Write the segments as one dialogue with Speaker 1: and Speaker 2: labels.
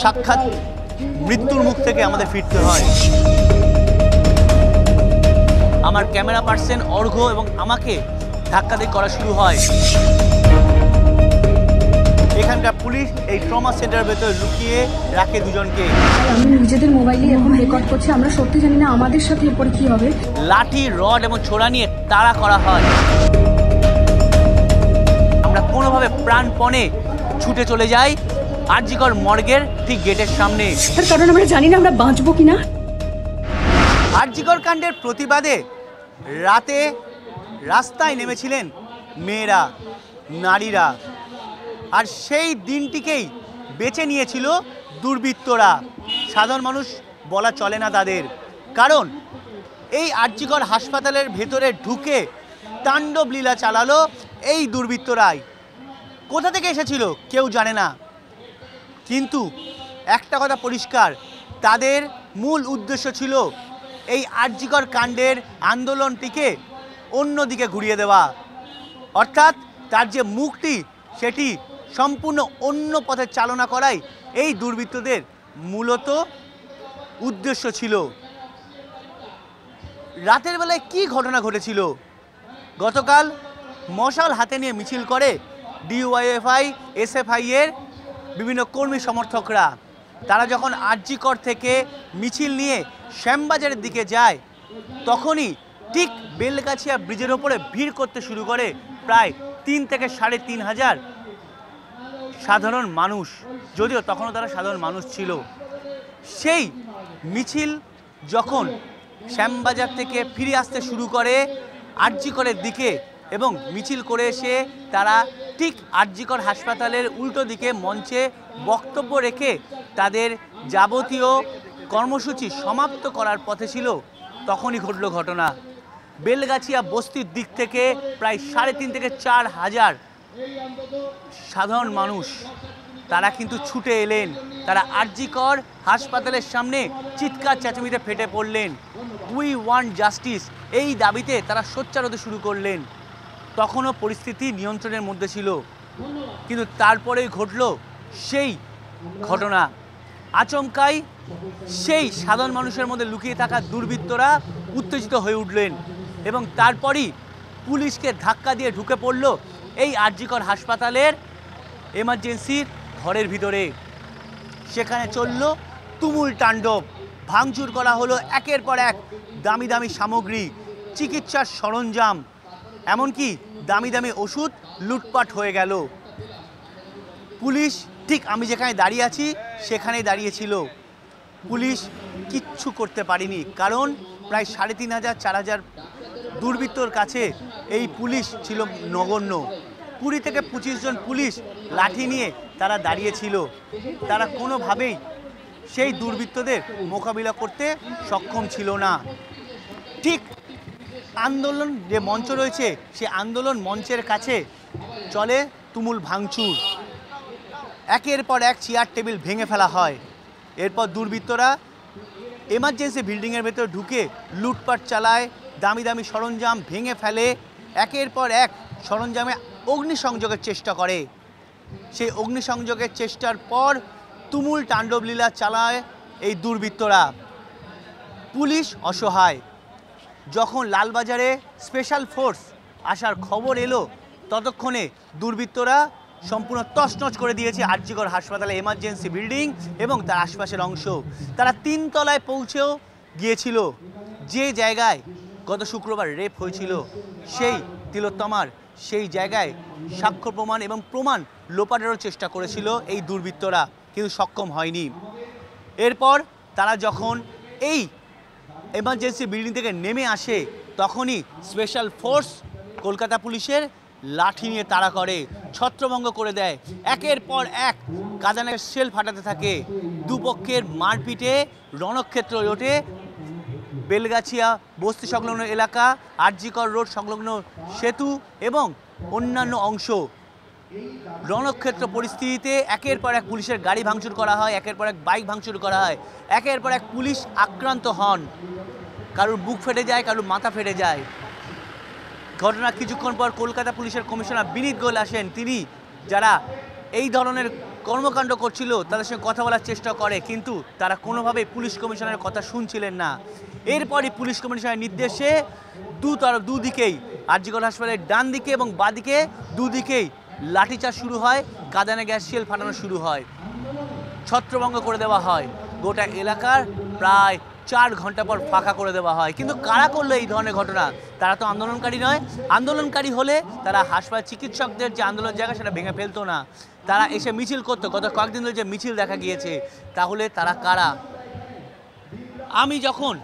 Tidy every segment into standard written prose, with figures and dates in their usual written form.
Speaker 1: সাক্ষাৎ মৃত্যুর মুখ থেকে আমাদের ফিরতে হয়। আমার ক্যামেরা পার্সন অর্ঘ্য এবং আমাকে ধাক্কাধাক্কি করা শুরু হয়। এখানকার পুলিশ এই ট্রমা সেন্টারের ভেতরে লুকিয়ে রাখে দুজনকে।
Speaker 2: আমি নিজেদের মোবাইলে এখন রেকর্ড করছি, আমরা সত্যি জানি না আমাদের সাথে এরপরে কি হবে।
Speaker 1: লাঠি, রড এবং ছোড়া নিয়ে তাড়া করা হয়। আমরা কোনোভাবে প্রাণপণে ছুটে চলে যাই আরজিকর মর্গের ঠিক গেটের সামনে,
Speaker 2: কারণ আমরা জানি না আমরা বাঁচবো কিনা।
Speaker 1: আরজিকর কাণ্ডের প্রতিবাদে রাতে রাস্তায় নেমেছিলেন মেয়েরা, নারীরা। আর সেই দিনটিকেই বেছে নিয়েছিল দুর্বৃত্তরা। সাধারণ মানুষ বলা চলে না তাদের, কারণ এই আরজিকর হাসপাতালের ভেতরে ঢুকে তাণ্ডব লীলা চালালো এই দুর্বৃত্তরাই। কোথা থেকে এসেছিল কেউ জানে না, কিন্তু একটা কথা পরিষ্কার, তাদের মূল উদ্দেশ্য ছিল এই আরজিকর কাণ্ডের আন্দোলনটিকে অন্যদিকে ঘুরিয়ে দেওয়া। অর্থাৎ তার যে মুখটি সেটি সম্পূর্ণ অন্য পথে চালনা করাই এই দুর্বৃত্তদের মূলত উদ্দেশ্য ছিল। রাতের বেলায় কি ঘটনা ঘটেছিল? গতকাল মশাল হাতে নিয়ে মিছিল করে ডিওয়াইএফআই, এসএফআই এর বিভিন্ন কর্মী সমর্থকরা। তারা যখন আরজিকর থেকে মিছিল নিয়ে শ্যামবাজারের দিকে যায়, তখনই ঠিক বেলগাছিয়া ব্রিজের ওপরে ভিড় করতে শুরু করে প্রায় 3 থেকে 3,500 সাধারণ মানুষ, যদিও তখনও তারা সাধারণ মানুষ ছিল। সেই মিছিল যখন শ্যামবাজার থেকে ফিরে আসতে শুরু করে আরজিকরের দিকে, এবং মিছিল করে এসে তারা ঠিক আরজিকর হাসপাতালের উল্টো দিকে মঞ্চে বক্তব্য রেখে তাদের যাবতীয় কর্মসূচি সমাপ্ত করার পথে ছিল, তখনই ঘটল ঘটনা। বেলগাছিয়া বস্তির দিক থেকে প্রায় 3,500 থেকে 4,000 সাধারণ মানুষ তারা কিন্তু ছুটে এলেন। তারা আরজিকর হাসপাতালের সামনে চিৎকার চেঁচামেচিতে ফেটে পড়লেন। উই ওয়ান্ট জাস্টিস, এই দাবিতে তারা সোচ্চার হতে শুরু করলেন। তখনও পরিস্থিতি নিয়ন্ত্রণের মধ্যে ছিল, কিন্তু তারপরেই ঘটল সেই ঘটনা। আচমকাই সেই সাধারণ মানুষের মধ্যে লুকিয়ে থাকা দুর্বৃত্তরা উত্তেজিত হয়ে উঠলেন, এবং তারপরই পুলিশকে ধাক্কা দিয়ে ঢুকে পড়ল এই আরজিকর হাসপাতালের এমার্জেন্সির ঘরের ভিতরে। সেখানে চলল তুমুল তাণ্ডব। ভাঙচুর করা হলো একের পর এক দামি দামি সামগ্রী, চিকিৎসার সরঞ্জাম, এমনকি দামি দামি ওষুধ লুটপাট হয়ে গেল। পুলিশ ঠিক আমি যেখানে দাঁড়িয়ে আছি সেখানেই দাঁড়িয়েছিল। পুলিশ কিচ্ছু করতে পারেনি, কারণ প্রায় 3,500 4,000 দুর্বৃত্তর কাছে এই পুলিশ ছিল নগণ্য। 20 থেকে 25 জন পুলিশ লাঠি নিয়ে তারা দাঁড়িয়েছিল। তারা কোনোভাবেই সেই দুর্বৃত্তদের মোকাবিলা করতে সক্ষম ছিল না। ঠিক আন্দোলন যে মঞ্চ রয়েছে, সে আন্দোলন মঞ্চের কাছে চলে তুমুল ভাঙচুর। একের পর এক চেয়ার টেবিল ভেঙে ফেলা হয়। এরপর দুর্বৃত্তরা এমার্জেন্সি বিল্ডিংয়ের ভেতর ঢুকে লুটপাট চালায়, দামি দামি সরঞ্জাম ভেঙে ফেলে, একের পর এক সরঞ্জামে অগ্নিসংযোগের চেষ্টা করে। সেই অগ্নিসংযোগের চেষ্টার পর তুমুল তাণ্ডবলীলা চালায় এই দুর্বৃত্তরা। পুলিশ অসহায়। যখন লালবাজারে স্পেশাল ফোর্স আসার খবর এলো, ততক্ষণে দুর্বৃত্তরা সম্পূর্ণ তছনছ করে দিয়েছে আরজিকর হাসপাতালে এমার্জেন্সি বিল্ডিং এবং তার আশপাশের অংশ। তারা 3 তলায় পৌঁছেও গিয়েছিল, যে জায়গায় গত শুক্রবার রেপ হয়েছিল, সেই তিলোত্তমার সেই জায়গায় সাক্ষ্য প্রমাণ এবং প্রমাণ লোপাটেরও চেষ্টা করেছিল এই দুর্বৃত্তরা, কিন্তু সক্ষম হয়নি। এরপর তারা যখন এই এমার্জেন্সি বিল্ডিং থেকে নেমে আসে, তখনই স্পেশাল ফোর্স কলকাতা পুলিশের লাঠি নিয়ে তাড়া করে, ছত্রভঙ্গ করে দেয়। একের পর এক কাঁদানের শেল ফাটাতে থাকে। দুপক্ষের মারপিটে রণক্ষেত্র ওঠে বেলগাছিয়া বস্তি সংলগ্ন এলাকা, আরজিকর রোড সংলগ্ন সেতু এবং অন্যান্য অংশ। রণক্ষেত্র পরিস্থিতিতে একের পর এক পুলিশের গাড়ি ভাঙচুর করা হয়, একের পর এক বাইক ভাঙচুর করা হয়, একের পর এক পুলিশ আক্রান্ত হন, কারোর বুক ফেটে যায়, কারোর মাথা ফেটে যায়। ঘটনা কিছুক্ষণ পর কলকাতা পুলিশের কমিশনার বিনীত গোয়েল আসেন। তিনি যারা এই ধরনের কর্মকাণ্ড করছিল তাদের সঙ্গে কথা বলার চেষ্টা করে, কিন্তু তারা কোনোভাবেই পুলিশ কমিশনারের কথা শুনছিলেন না। এরপরই পুলিশ কমিশনারের নির্দেশে দুদিকেই আর.জি. কর হাসপাতালের ডান দিকে এবং বাঁদিকে দুদিকেই লাঠিচার্জ শুরু হয়, কাঁদানে গ্যাস শেল ফাটানো শুরু হয়, ছত্রভঙ্গ করে দেওয়া হয়, গোটা এলাকার প্রায় 4 ঘন্টা পর ফাঁকা করে দেওয়া হয়। কিন্তু কারা করলো এই ধরনের ঘটনা? তারা তো আন্দোলনকারী নয়। আন্দোলনকারী হলে তারা হাসপাতাল চিকিৎসকদের যে আন্দোলন জায়গা সেটা ভেঙে ফেলতো না, তারা এসে মিছিল করতো। গত কয়েকদিন ধরে যে মিছিল দেখা গিয়েছে, তাহলে তারা কারা? আমি যখন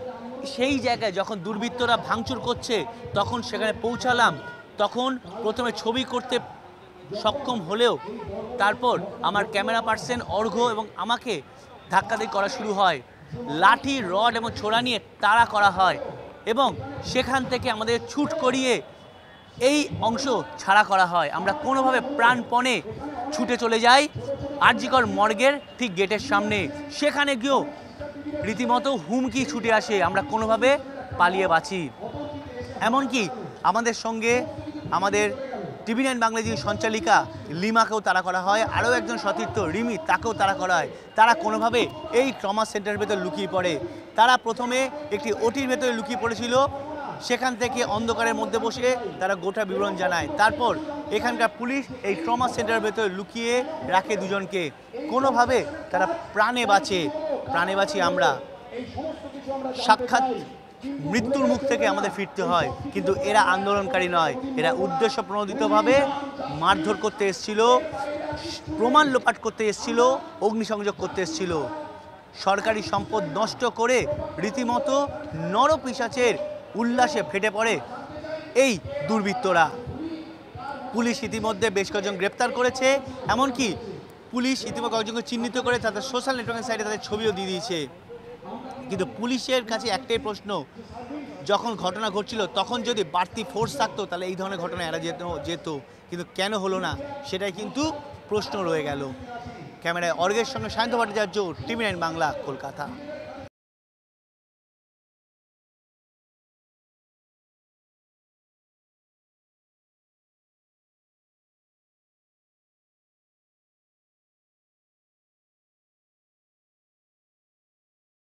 Speaker 1: সেই জায়গায় যখন দুর্বৃত্তরা ভাঙচুর করছে তখন সেখানে পৌঁছালাম, তখন প্রথমে ছবি করতে সক্ষম হলেও তারপর আমার ক্যামেরা পার্সন অর্ঘ্য এবং আমাকে ধাক্কাধাক্কি করা শুরু হয়, লাঠি রড এবং ছোড়া নিয়ে তাড়া করা হয় এবং সেখান থেকে আমাদের ছুট করিয়ে এই অংশ ছাড়া করা হয়। আমরা কোনোভাবে প্রাণপণে ছুটে চলে যাই আর.জি. কর মর্গের ঠিক গেটের সামনে। সেখানে গিয়েও রীতিমতো হুমকি ছুটে আসে, আমরা কোনোভাবে পালিয়ে বাঁচি। এমনকি আমাদের সঙ্গে আমাদের TV9 বাংলা যিনি সঞ্চালিকা লিমাকেও তাড়া করা হয়, আরও একজন সতীর্থ রিমি, তাকেও তাড়া করা হয়। তারা কোনোভাবে এই ট্রমা সেন্টারের ভেতর লুকিয়ে পড়ে। তারা প্রথমে একটি ওটির ভেতরে লুকিয়ে পড়েছিল, সেখান থেকে অন্ধকারের মধ্যে বসে তারা গোটা বিবরণ জানায়। তারপর এখানকার পুলিশ এই ট্রমা সেন্টারের ভেতরে লুকিয়ে রাখে দুজনকে। কোনোভাবে তারা প্রাণে বাঁচি আমরা। সাক্ষাৎ মৃত্যুর মুখ থেকে আমাদের ফিরতে হয়, কিন্তু এরা আন্দোলনকারী নয়, এরা উদ্দেশ্য প্রণোদিতভাবে মারধর করতে এসেছিল, প্রমাণ লোপাট করতে এসেছিল, অগ্নিসংযোগ করতে এসেছিল। সরকারি সম্পদ নষ্ট করে রীতিমতো নরপিশাচের উল্লাসে ফেটে পড়ে এই দুর্বৃত্তরা। পুলিশ ইতিমধ্যে বেশ কয়েকজন গ্রেপ্তার করেছে, এমনকি পুলিশ ইতিমধ্যে কয়েকজনকে চিহ্নিত করে তাদের সোশ্যাল নেটওয়ার্কের সাইটে তাদের ছবিও দিয়ে দিয়েছে। কিন্তু পুলিশের কাছে একটাই প্রশ্ন, যখন ঘটনা ঘটছিল তখন যদি বাড়তি ফোর্স থাকতো তাহলে এই ধরনের ঘটনা এড়া যেত, কিন্তু কেন হলো না সেটাই কিন্তু প্রশ্ন রয়ে গেল। ক্যামেরায় অর্ঘ্যের সঙ্গে সায়ন্ত ভট্টাচার্য, TV9 বাংলা, কলকাতা।